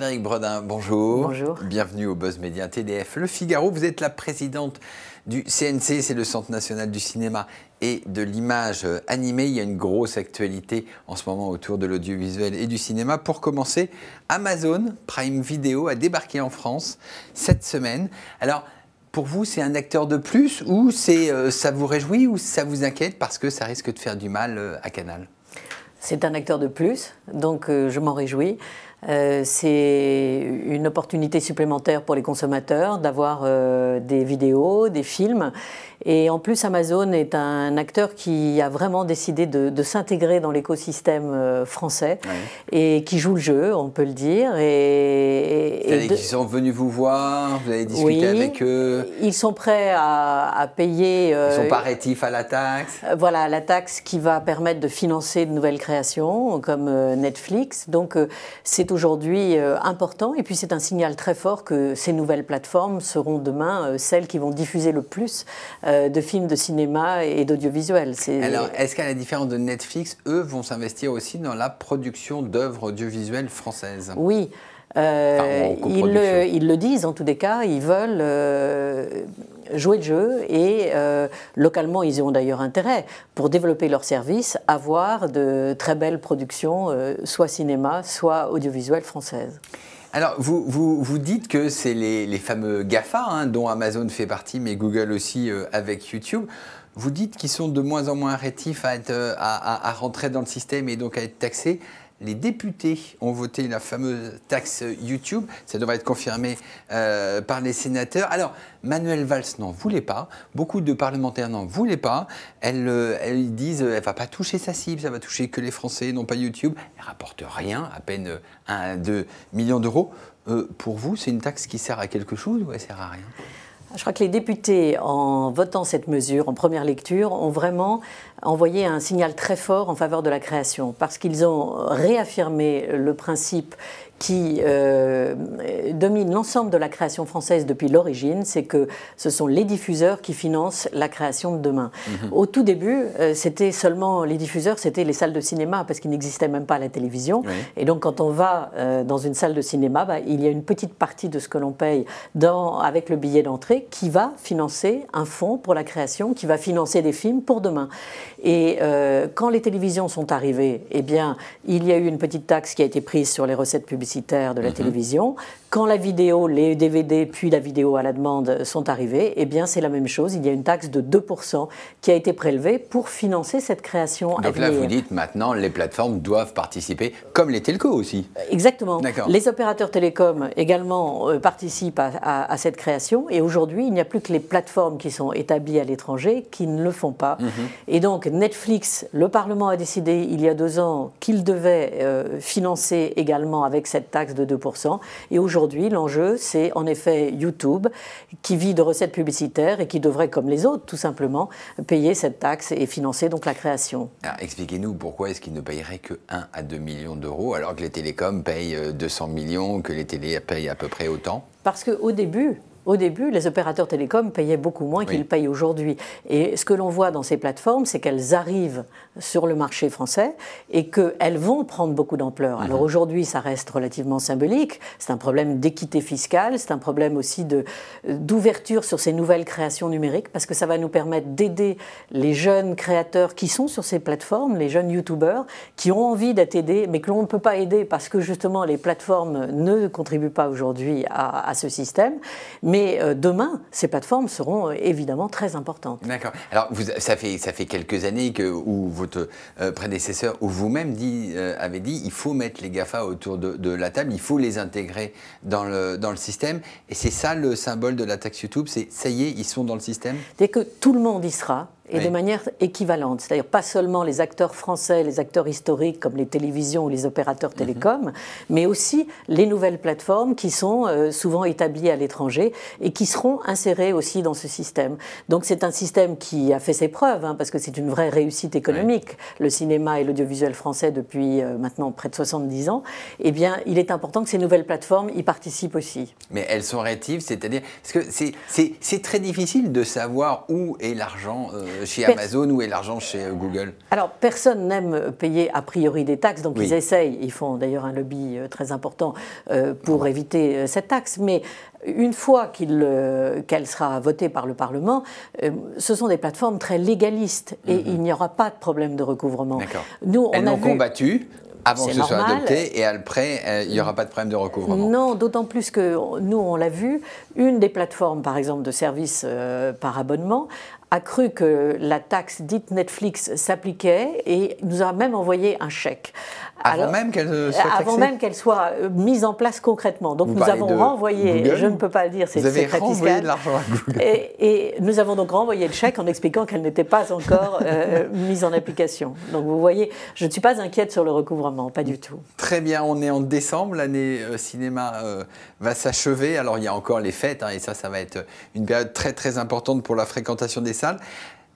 Frédéric Bredin, bonjour. Bonjour. Bienvenue au Buzz Média TDF Le Figaro. Vous êtes la présidente du CNC, c'est le Centre national du cinéma et de l'image animée. Il y a une grosse actualité en ce moment autour de l'audiovisuel et du cinéma. Pour commencer, Amazon Prime Video a débarqué en France cette semaine. Alors, pour vous, c'est un acteur de plus ou ça vous réjouit ou ça vous inquiète parce que ça risque de faire du mal à Canal ? C'est un acteur de plus, donc je m'en réjouis. C'est une opportunité supplémentaire pour les consommateurs d'avoir des vidéos, des films. Et en plus, Amazon est un acteur qui a vraiment décidé de s'intégrer dans l'écosystème français et qui joue le jeu, on peut le dire. Ils sont venus vous voir, vous avez discuté avec eux. Ils sont prêts à payer. Ils ne sont pas rétifs à la taxe. Voilà, la taxe qui va permettre de financer de nouvelles créations comme Netflix. Donc, c'est aujourd'hui important. Et puis, c'est un signal très fort que ces nouvelles plateformes seront demain celles qui vont diffuser le plus de films de cinéma et d'audiovisuel. Alors, est-ce qu'à la différence de Netflix, eux vont s'investir aussi dans la production d'œuvres audiovisuelles françaises ? Oui. Ils le disent en tous les cas, ils veulent jouer le jeu et localement ils ont d'ailleurs intérêt pour développer leurs services, avoir de très belles productions, soit cinéma, soit audiovisuelles françaises. Alors, vous dites que c'est les fameux GAFA, dont Amazon fait partie, mais Google aussi avec YouTube. Vous dites qu'ils sont de moins en moins rétifs à rentrer dans le système et donc à être taxés. Les députés ont voté la fameuse taxe YouTube. Ça devrait être confirmé par les sénateurs. Alors, Manuel Valls n'en voulait pas. Beaucoup de parlementaires n'en voulaient pas. Elles disent qu'elle ne va pas toucher sa cible, ça va toucher que les Français, non pas YouTube. Elle ne rapporte rien, à peine 1 à 2 millions d'euros. Pour vous, c'est une taxe qui sert à quelque chose ou elle ne sert à rien ? Je crois que les députés, en votant cette mesure en première lecture, ont vraiment envoyé un signal très fort en faveur de la création, parce qu'ils ont réaffirmé le principe qui domine l'ensemble de la création française depuis l'origine, c'est que ce sont les diffuseurs qui financent la création de demain. Au tout début, c'était seulement les diffuseurs, c'était les salles de cinéma, parce qu'il n'existait même pas la télévision. Oui. Et donc, quand on va dans une salle de cinéma, il y a une petite partie de ce que l'on paye avec le billet d'entrée qui va financer un fonds pour la création, qui va financer des films pour demain. Et quand les télévisions sont arrivées, eh bien, il y a eu une petite taxe qui a été prise sur les recettes publicitaires de la télévision. Quand la vidéo, les DVD, puis la vidéo à la demande sont arrivés, eh bien, c'est la même chose. Il y a une taxe de 2% qui a été prélevée pour financer cette création à venir. Donc là, vous dites maintenant, les plateformes doivent participer, comme les telcos aussi. Exactement. Les opérateurs télécoms également participent à cette création. Et aujourd'hui, il n'y a plus que les plateformes qui sont établies à l'étranger qui ne le font pas. Et donc, Netflix, le Parlement a décidé il y a 2 ans qu'il devait financer également avec cette taxe de 2%. Et aujourd'hui, l'enjeu, c'est en effet YouTube, qui vit de recettes publicitaires et qui devrait, comme les autres, tout simplement, payer cette taxe et financer donc la création. Alors, expliquez-nous pourquoi est-ce qu'ils ne payeraient que 1 à 2 millions d'euros, alors que les télécoms payent 200 millions, que les télés payent à peu près autant ? Parce qu'au début, les opérateurs télécoms payaient beaucoup moins qu'ils payent aujourd'hui. Et ce que l'on voit dans ces plateformes, c'est qu'elles arrivent sur le marché français et qu'elles vont prendre beaucoup d'ampleur. Alors aujourd'hui, ça reste relativement symbolique. C'est un problème d'équité fiscale, c'est un problème aussi d'ouverture sur ces nouvelles créations numériques, parce que ça va nous permettre d'aider les jeunes créateurs qui sont sur ces plateformes, les jeunes youtubeurs, qui ont envie d'être aidés, mais que l'on ne peut pas aider parce que justement les plateformes ne contribuent pas aujourd'hui à ce système. Mais demain, ces plateformes seront évidemment très importantes. D'accord. Alors, ça fait quelques années où votre prédécesseur ou vous-même avez dit il faut mettre les GAFA autour de la table, il faut les intégrer dans le système. Et c'est ça le symbole de la taxe YouTube, c'est ça y est, ils sont dans le système ? Dès que tout le monde y sera, et de manière équivalente. C'est-à-dire pas seulement les acteurs français, les acteurs historiques comme les télévisions ou les opérateurs télécoms, mais aussi les nouvelles plateformes qui sont souvent établies à l'étranger et qui seront insérées aussi dans ce système. Donc c'est un système qui a fait ses preuves, parce que c'est une vraie réussite économique. Le cinéma et l'audiovisuel français depuis maintenant près de 70 ans. Eh bien, il est important que ces nouvelles plateformes y participent aussi. Mais elles sont réactives, c'est-à-dire... Parce que c'est très difficile de savoir où est l'argent chez Amazon, où est l'argent chez Google? Alors, personne n'aime payer a priori des taxes, donc ils essayent. Ils font d'ailleurs un lobby très important pour éviter cette taxe. Mais une fois qu'elle sera votée par le Parlement, ce sont des plateformes très légalistes et il n'y aura pas de problème de recouvrement. Elles l'ont combattu avant que ce soit adopté, et après, il n'y aura pas de problème de recouvrement. Non, d'autant plus que nous, on l'a vu, une des plateformes, par exemple, de services par abonnement, a cru que la taxe dite Netflix s'appliquait et nous a même envoyé un chèque. Avant même qu'elle soit taxée? Avant même qu'elle soit mise en place concrètement. Donc nous avons renvoyé, Google, je ne peux pas le dire, c'est secret fiscal. Vous avez renvoyé de l'argent à Google. Et nous avons donc renvoyé le chèque en expliquant qu'elle n'était pas encore mise en application. Donc vous voyez, je ne suis pas inquiète sur le recouvrement, pas du tout. Très bien, on est en décembre, l'année cinéma va s'achever. Alors il y a encore les fêtes, et ça va être une période très très importante pour la fréquentation des salles.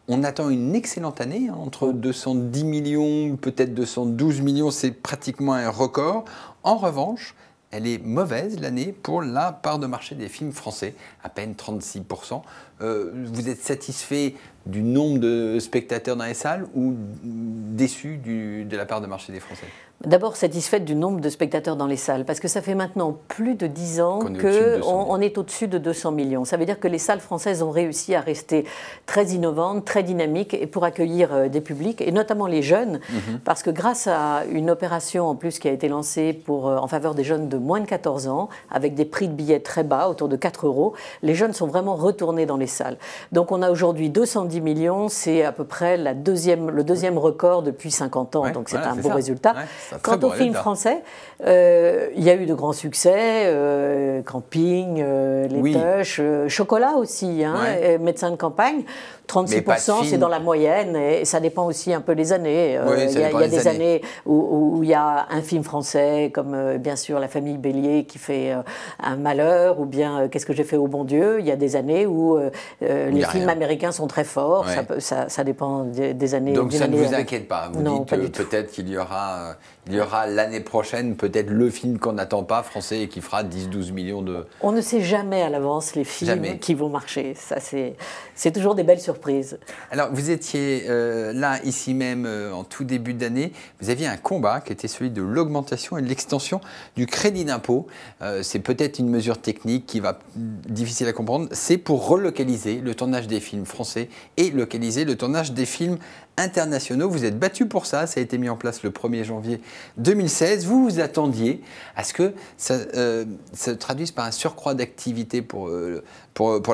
On attend une excellente année, entre 210 millions, peut-être 212 millions, c'est pratiquement un record. En revanche, elle est mauvaise l'année pour la part de marché des films français, à peine 36%. Vous êtes satisfait du nombre de spectateurs dans les salles ou déçu de la part de marché des Français? D'abord satisfaite du nombre de spectateurs dans les salles, parce que ça fait maintenant plus de 10 ans qu'on est au-dessus de 200 millions. Ça veut dire que les salles françaises ont réussi à rester très innovantes, très dynamiques, et pour accueillir des publics, et notamment les jeunes, parce que grâce à une opération en plus qui a été lancée en faveur des jeunes de moins de 14 ans, avec des prix de billets très bas, autour de 4 €, les jeunes sont vraiment retournés dans les salles. Donc on a aujourd'hui 210 millions, c'est à peu près le deuxième record depuis 50 ans, donc c'est un beau résultat. Quant aux films français, il y a eu de grands succès, Camping, Les Tuches, Chocolat aussi, Médecin de campagne. 36%, c'est dans la moyenne, et ça dépend aussi un peu des années. Il y a des années où il y a un film français, comme bien sûr La Famille Bélier qui fait un malheur, ou bien Qu'est-ce que j'ai fait au bon Dieu. Il y a des années où les films américains sont très forts, ça dépend des années. Donc ça ne vous inquiète pas? Vous dites peut-être qu'il y aura l'année prochaine peut-être le film qu'on n'attend pas, français, et qui fera 10-12 millions de... On ne sait jamais à l'avance les films qui vont marcher. Ça, c'est toujours des belles surprises. Alors, vous étiez là, ici même, en tout début d'année. Vous aviez un combat qui était celui de l'augmentation et de l'extension du crédit d'impôt. C'est peut-être une mesure technique qui va difficile à comprendre. C'est pour relocaliser le tournage des films français et localiser le tournage des films internationaux. Vous êtes battu pour ça. Ça a été mis en place le 1er janvier 2016. Vous vous attendiez à ce que ça se traduise par un surcroît d'activité pour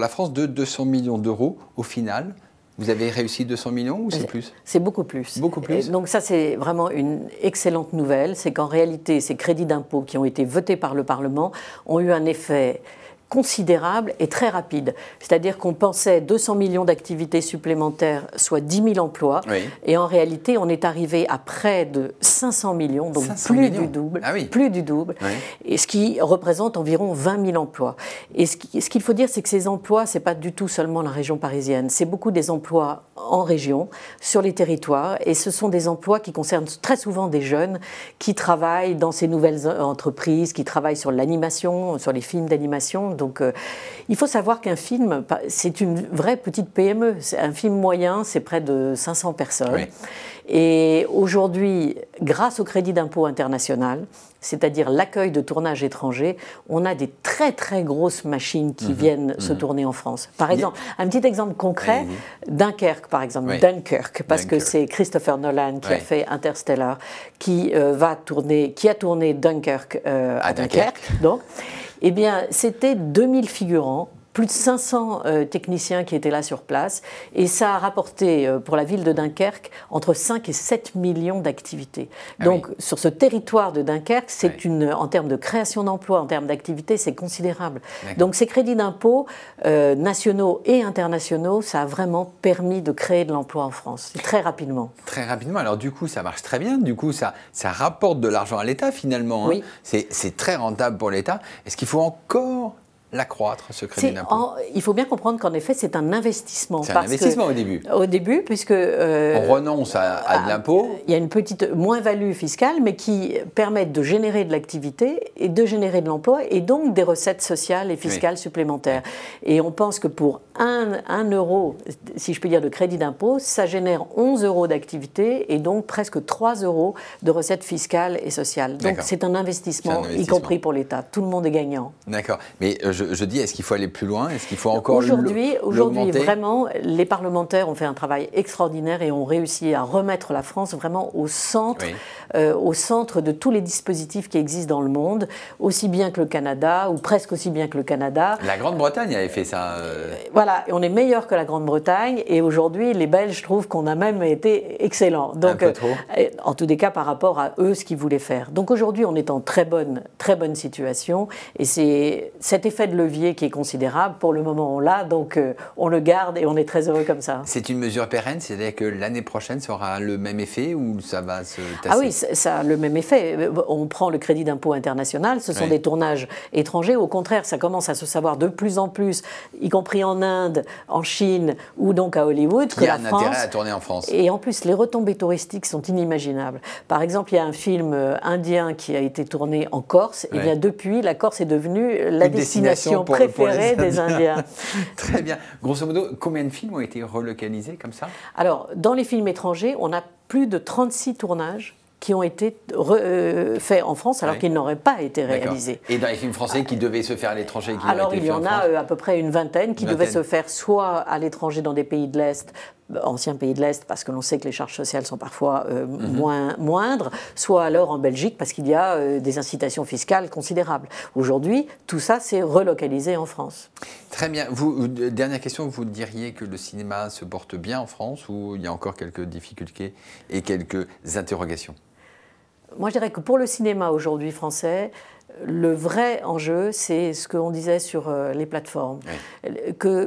la France de 200 millions d'euros. Au final, vous avez réussi 200 millions ou c'est plus? C'est beaucoup plus. Beaucoup plus. Et donc ça, c'est vraiment une excellente nouvelle. C'est qu'en réalité, ces crédits d'impôt qui ont été votés par le Parlement ont eu un effet considérable et très rapide. C'est-à-dire qu'on pensait 200 millions d'activités supplémentaires, soit 10 000 emplois. Et en réalité, on est arrivé à près de 500 millions, donc plus du double. Plus du double. Et ce qui représente environ 20 000 emplois. Et ce qu'il faut dire, c'est que ces emplois, ce n'est pas du tout seulement la région parisienne. C'est beaucoup des emplois en région, sur les territoires. Et ce sont des emplois qui concernent très souvent des jeunes qui travaillent dans ces nouvelles entreprises, qui travaillent sur l'animation, sur les films d'animation. Donc, il faut savoir qu'un film, c'est une vraie petite PME. Un film moyen, c'est près de 500 personnes. Et aujourd'hui, grâce au crédit d'impôt international, c'est-à-dire l'accueil de tournages étrangers, on a des très très grosses machines qui viennent se tourner en France. Par exemple, un petit exemple concret, Dunkerque par exemple, Dunkirk, parce que c'est Christopher Nolan qui a fait Interstellar, qui a tourné Dunkirk à Dunkerque. Donc, eh bien, c'était 2000 figurants, plus de 500 techniciens qui étaient là sur place, et ça a rapporté pour la ville de Dunkerque entre 5 et 7 millions d'activités. Donc sur ce territoire de Dunkerque, c'est en termes de création d'emplois, en termes d'activité, c'est considérable. Donc ces crédits d'impôt nationaux et internationaux, ça a vraiment permis de créer de l'emploi en France, très rapidement. Très rapidement, alors du coup ça marche très bien, du coup ça rapporte de l'argent à l'État finalement, c'est très rentable pour l'État. Est-ce qu'il faut encore l'accroître, ce crédit d'impôt? Il faut bien comprendre qu'en effet, c'est un investissement. C'est un investissement au début. Au début, puisque... on renonce à de l'impôt. Il y a une petite moins-value fiscale, mais qui permet de générer de l'activité et de générer de l'emploi, et donc des recettes sociales et fiscales supplémentaires. Et on pense que pour 1 euro, si je peux dire, de crédit d'impôt, ça génère 11 euros d'activité et donc presque 3 euros de recettes fiscales et sociales. Donc c'est un investissement, y compris pour l'État. Tout le monde est gagnant. D'accord. Mais je dis, est-ce qu'il faut aller plus loin? Est-ce qu'il faut encore Aujourd'hui, vraiment, les parlementaires ont fait un travail extraordinaire et ont réussi à remettre la France vraiment au centre de tous les dispositifs qui existent dans le monde, aussi bien que le Canada, ou presque aussi bien que le Canada. La Grande-Bretagne avait fait ça. Voilà, et on est meilleur que la Grande-Bretagne, et aujourd'hui, les Belges trouvent qu'on a même été excellents. Donc, un peu trop. En tous les cas, par rapport à eux, ce qu'ils voulaient faire. Donc aujourd'hui, on est en très bonne situation, et c'est cet effet de levier qui est considérable. Pour le moment, on l'a, donc on le garde et on est très heureux comme ça. C'est une mesure pérenne, c'est-à-dire que l'année prochaine, ça aura le même effet ou ça va se tasser? Ah oui, ça a le même effet. On prend le crédit d'impôt international, ce sont des tournages étrangers. Au contraire, ça commence à se savoir de plus en plus, y compris en Inde, en Chine ou donc à Hollywood, que la France... Il y a un intérêt à tourner en France. Et en plus, les retombées touristiques sont inimaginables. Par exemple, il y a un film indien qui a été tourné en Corse. Et bien depuis, la Corse est devenue la destination préférée des Indiens. Très bien. Grosso modo, combien de films ont été relocalisés comme ça? Alors, dans les films étrangers, on a plus de 36 tournages qui ont été faits en France alors qu'ils n'auraient pas été réalisés. Et dans les films français qui devaient se faire à l'étranger? Alors il y en a à peu près une vingtaine qui devaient se faire soit à l'étranger dans des pays de l'Est, anciens pays de l'Est, parce que l'on sait que les charges sociales sont parfois moindres, soit alors en Belgique, parce qu'il y a des incitations fiscales considérables. Aujourd'hui, tout ça s'est relocalisé en France. Très bien. Dernière question, vous diriez que le cinéma se porte bien en France ou il y a encore quelques difficultés et quelques interrogations? Moi, je dirais que pour le cinéma aujourd'hui français, le vrai enjeu, c'est ce qu'on disait sur les plateformes.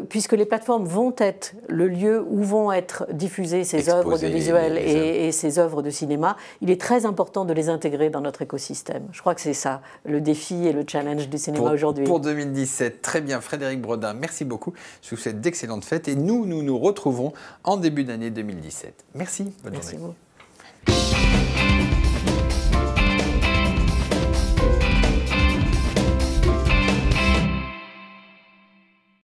Puisque les plateformes vont être le lieu où vont être diffusées ces œuvres audiovisuelles et ces œuvres de cinéma, il est très important de les intégrer dans notre écosystème. Je crois que c'est ça, le défi et le challenge du cinéma aujourd'hui. Pour 2017, très bien. Frédéric Bredin, merci beaucoup. Je vous souhaite d'excellentes fêtes et nous nous retrouvons en début d'année 2017. Merci, bonne journée. Merci beaucoup.